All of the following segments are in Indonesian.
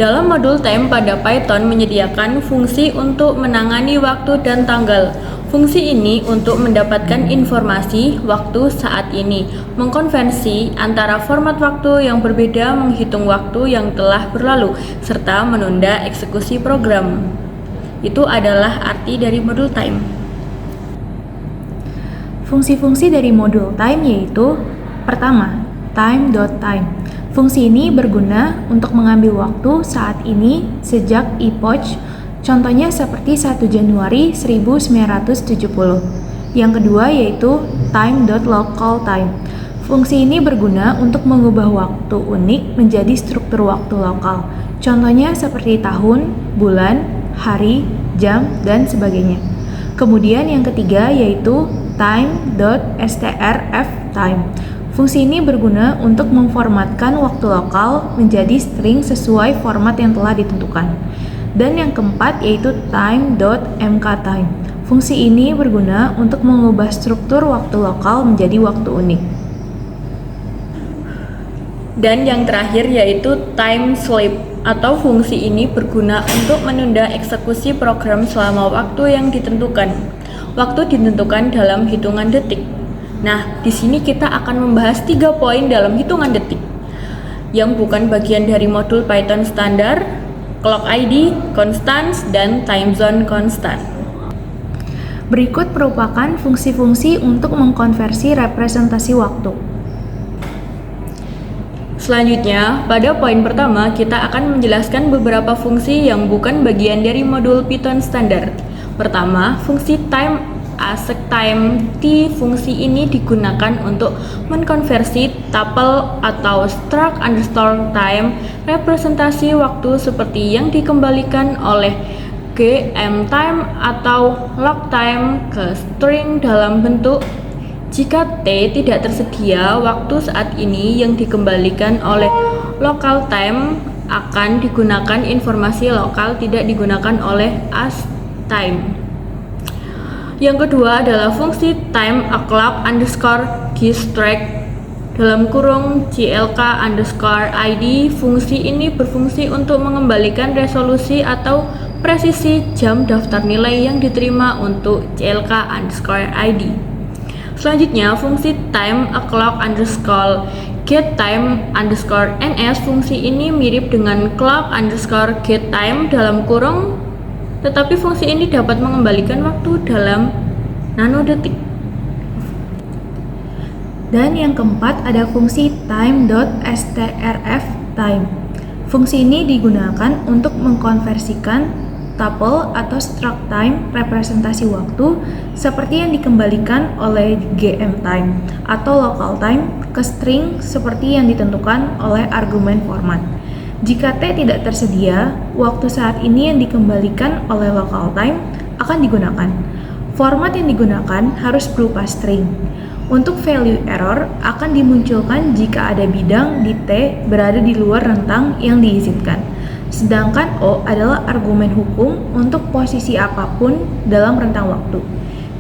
Dalam modul time pada Python menyediakan fungsi untuk menangani waktu dan tanggal. Fungsi ini untuk mendapatkan informasi waktu saat ini, mengkonversi antara format waktu yang berbeda, menghitung waktu yang telah berlalu, serta menunda eksekusi program. Itu adalah arti dari modul time. Fungsi-fungsi dari modul time yaitu: pertama, time.time. Fungsi ini berguna untuk mengambil waktu saat ini sejak epoch, contohnya seperti 1 Januari 1970. Yang kedua yaitu time.localTime. Fungsi ini berguna untuk mengubah waktu unik menjadi struktur waktu lokal, contohnya seperti tahun, bulan, hari, jam, dan sebagainya. Kemudian yang ketiga yaitu time.strftime. Fungsi ini berguna untuk memformatkan waktu lokal menjadi string sesuai format yang telah ditentukan. Dan yang keempat yaitu time.mktime. Fungsi ini berguna untuk mengubah struktur waktu lokal menjadi waktu unik. Dan yang terakhir yaitu time sleep, atau fungsi ini berguna untuk menunda eksekusi program selama waktu yang ditentukan. Waktu ditentukan dalam hitungan detik. Nah, di sini kita akan membahas 3 poin dalam hitungan detik yang bukan bagian dari modul Python standar, clock ID, constants, dan time zone constant. Berikut merupakan fungsi-fungsi untuk mengkonversi representasi waktu. Selanjutnya, pada poin pertama kita akan menjelaskan beberapa fungsi yang bukan bagian dari modul Python standar. Pertama, fungsi time asek time T. Fungsi ini digunakan untuk mengkonversi tuple atau struct underscore time representasi waktu seperti yang dikembalikan oleh gmTime atau logTime ke string dalam bentuk. Jika T tidak tersedia, waktu saat ini yang dikembalikan oleh localTime akan digunakan informasi lokal, tidak digunakan oleh asTime. Yang kedua adalah fungsi time clock underscore keystrike dalam kurung clk underscore id. Fungsi ini berfungsi untuk mengembalikan resolusi atau presisi jam daftar nilai yang diterima untuk clk underscore id. Selanjutnya, fungsi time clock underscore getTime underscore ns. Fungsi ini mirip dengan clock underscore getTime dalam kurung, tetapi fungsi ini dapat mengembalikan waktu dalam nanodetik. Dan yang keempat ada fungsi time.strftime. Fungsi ini digunakan untuk mengkonversikan tuple atau struct time representasi waktu seperti yang dikembalikan oleh gmTime atau localTime ke string seperti yang ditentukan oleh argumen format. Jika T tidak tersedia, waktu saat ini yang dikembalikan oleh localTime akan digunakan. Format yang digunakan harus berupa string. Untuk value error akan dimunculkan jika ada bidang di T berada di luar rentang yang diizinkan. Sedangkan O adalah argumen hukum untuk posisi apapun dalam rentang waktu.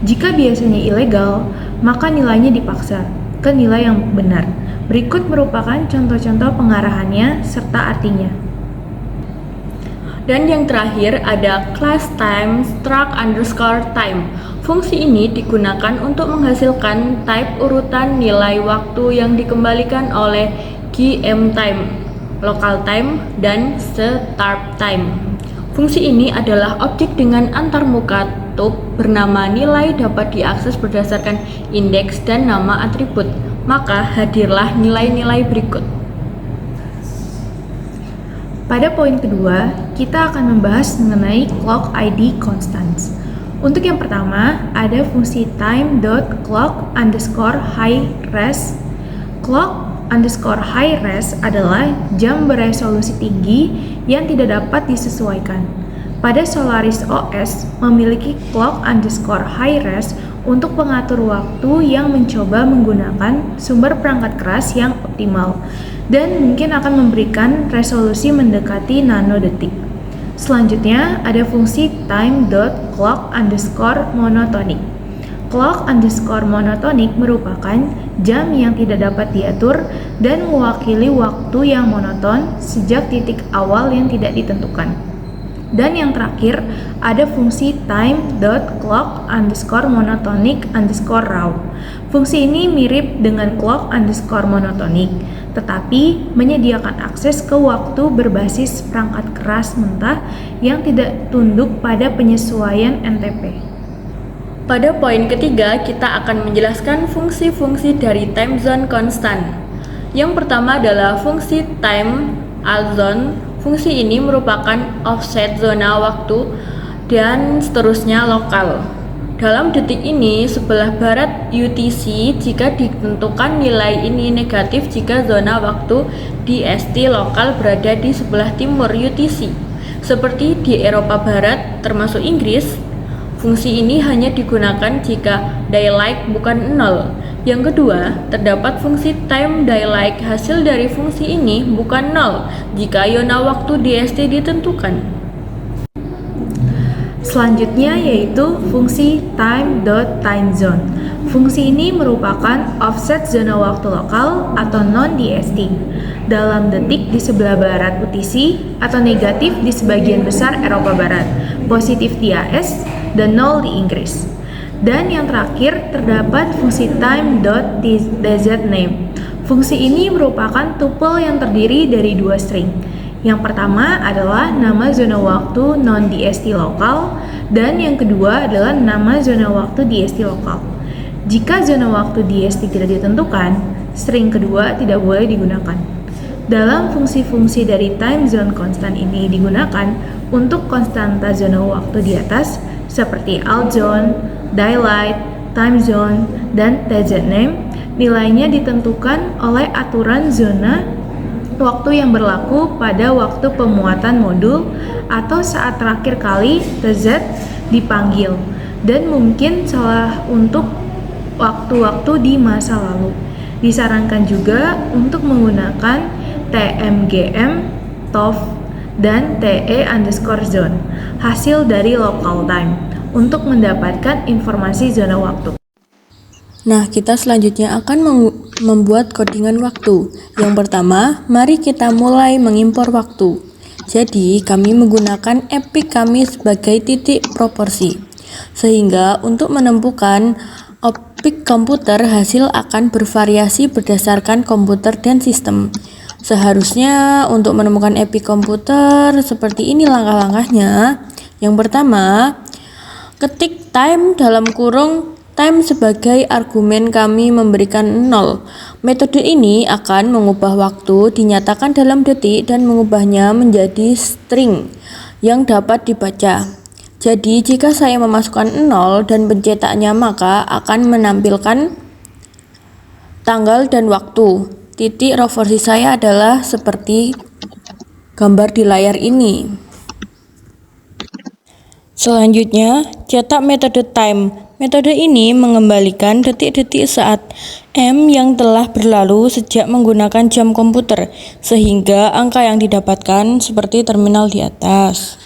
Jika biasanya ilegal, maka nilainya dipaksa ke nilai yang benar. Berikut merupakan contoh-contoh pengarahannya serta artinya. Dan yang terakhir ada class time struct underscore time. Fungsi ini digunakan untuk menghasilkan type urutan nilai waktu yang dikembalikan oleh gmTime, localTime, dan startTime. Fungsi ini adalah objek dengan antarmuka tub bernama nilai dapat diakses berdasarkan indeks dan nama atribut. Maka hadirlah nilai-nilai berikut. Pada poin kedua, kita akan membahas mengenai clock ID constants. Untuk yang pertama, ada fungsi time.clock underscore high res. Clock underscore high res adalah jam beresolusi tinggi yang tidak dapat disesuaikan. Pada Solaris OS memiliki clock underscore high res untuk pengatur waktu yang mencoba menggunakan sumber perangkat keras yang optimal dan mungkin akan memberikan resolusi mendekati nanodetik. Selanjutnya ada fungsi time.clock underscore monotonic. Clock underscore monotonik merupakan jam yang tidak dapat diatur dan mewakili waktu yang monoton sejak titik awal yang tidak ditentukan. Dan yang terakhir, ada fungsi time.clock underscore monotonic underscore raw. Fungsi ini mirip dengan clock underscore monotonic, tetapi menyediakan akses ke waktu berbasis perangkat keras mentah yang tidak tunduk pada penyesuaian NTP. Pada poin ketiga, kita akan menjelaskan fungsi-fungsi dari time zone konstan. Yang pertama adalah fungsi time zone. Fungsi ini merupakan offset zona waktu dan seterusnya lokal. Dalam detik ini, sebelah barat UTC jika ditentukan nilai ini negatif jika zona waktu DST lokal berada di sebelah timur UTC. Seperti di Eropa Barat, termasuk Inggris, fungsi ini hanya digunakan jika daylight bukan 0. Yang kedua, terdapat fungsi time daylight. Hasil dari fungsi ini bukan 0 jika zona waktu DST ditentukan. Selanjutnya yaitu fungsi time.timezone. Fungsi ini merupakan offset zona waktu lokal atau non-DST dalam detik di sebelah barat UTC atau negatif di sebagian besar Eropa Barat, positif di AS, dan 0 di Inggris. Dan yang terakhir terdapat fungsi time.dzname. Fungsi ini merupakan tuple yang terdiri dari dua string. Yang pertama adalah nama zona waktu non-DST lokal dan yang kedua adalah nama zona waktu DST lokal. Jika zona waktu DST tidak ditentukan, string kedua tidak boleh digunakan. Dalam fungsi-fungsi dari time zone konstan ini digunakan untuk konstanta zona waktu di atas seperti alt zone, daylight, time zone, dan tzname. Nilainya ditentukan oleh aturan zona waktu yang berlaku pada waktu pemuatan modul atau saat terakhir kali tz dipanggil, dan mungkin salah untuk waktu-waktu di masa lalu. Disarankan juga untuk menggunakan tmgm, tof, dan te_zone hasil dari local time untuk mendapatkan informasi zona waktu. Nah, kita selanjutnya akan membuat codingan waktu. Yang pertama, mari kita mulai mengimpor waktu. Jadi, kami menggunakan epic kami sebagai titik proporsi. Sehingga untuk menemukan epic komputer, hasil akan bervariasi berdasarkan komputer dan sistem. Seharusnya untuk menemukan epic komputer seperti ini langkah-langkahnya. Yang pertama, ketik time dalam kurung time sebagai argumen, kami memberikan 0. Metode ini akan mengubah waktu dinyatakan dalam detik dan mengubahnya menjadi string yang dapat dibaca. Jadi jika saya memasukkan 0 dan pencetaknya, maka akan menampilkan tanggal dan waktu. Titik reversi saya adalah seperti gambar di layar ini. Selanjutnya, cetak metode time. Metode ini mengembalikan detik-detik saat M yang telah berlalu sejak menggunakan jam komputer, sehingga angka yang didapatkan seperti terminal di atas.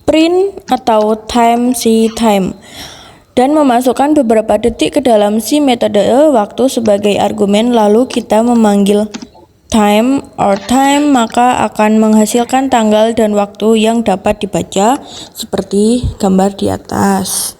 Print atau time si time dan memasukkan beberapa detik ke dalam si metode waktu sebagai argumen, lalu kita memanggil time or time, maka akan menghasilkan tanggal dan waktu yang dapat dibaca seperti gambar di atas.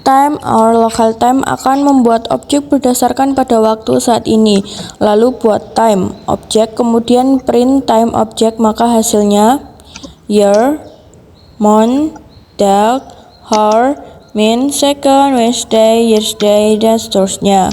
Time or local time akan membuat objek berdasarkan pada waktu saat ini. Lalu buat time objek, kemudian print time objek, maka hasilnya year, month, day, hour, minute, second, Wednesday, yesterday, dan seterusnya.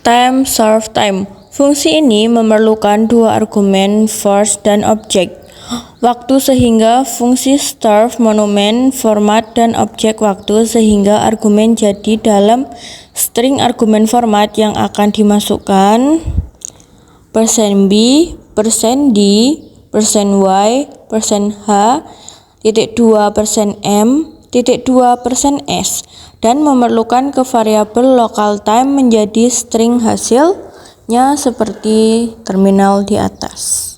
Time serve time. Fungsi ini memerlukan dua argumen first dan objek waktu sehingga fungsi serve monumen format dan objek waktu sehingga argumen jadi dalam string argumen format yang akan dimasukkan %b, %d, %y, %h, %2, %m, %s dan memerlukan ke variabel local time menjadi string hasilnya seperti terminal di atas.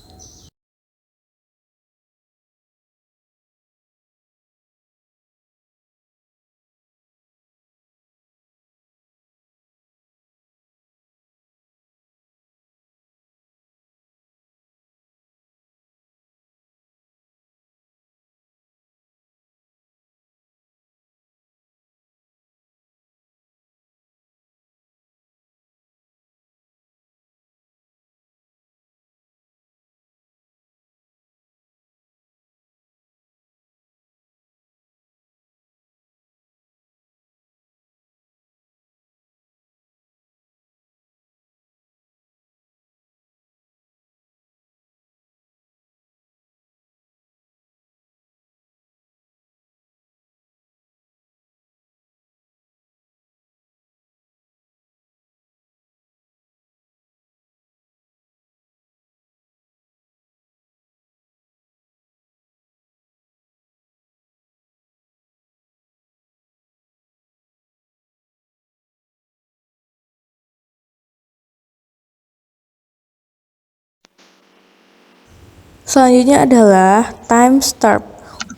Selanjutnya adalah time start.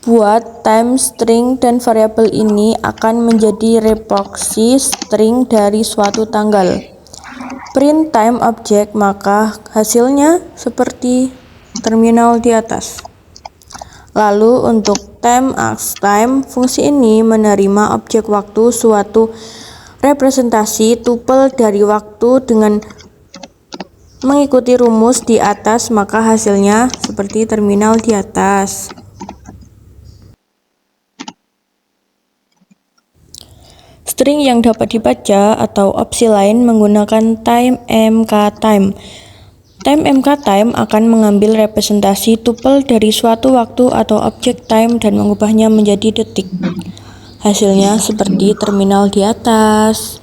Buat time string dan variabel ini akan menjadi reproduksi string dari suatu tanggal. Print time object, maka hasilnya seperti terminal di atas. Lalu untuk time as time, fungsi ini menerima objek waktu suatu representasi tuple dari waktu dengan mengikuti rumus di atas, maka hasilnya seperti terminal di atas. String yang dapat dibaca atau opsi lain menggunakan time mk time. Time mk time akan mengambil representasi tuple dari suatu waktu atau objek time dan mengubahnya menjadi detik. Hasilnya seperti terminal di atas.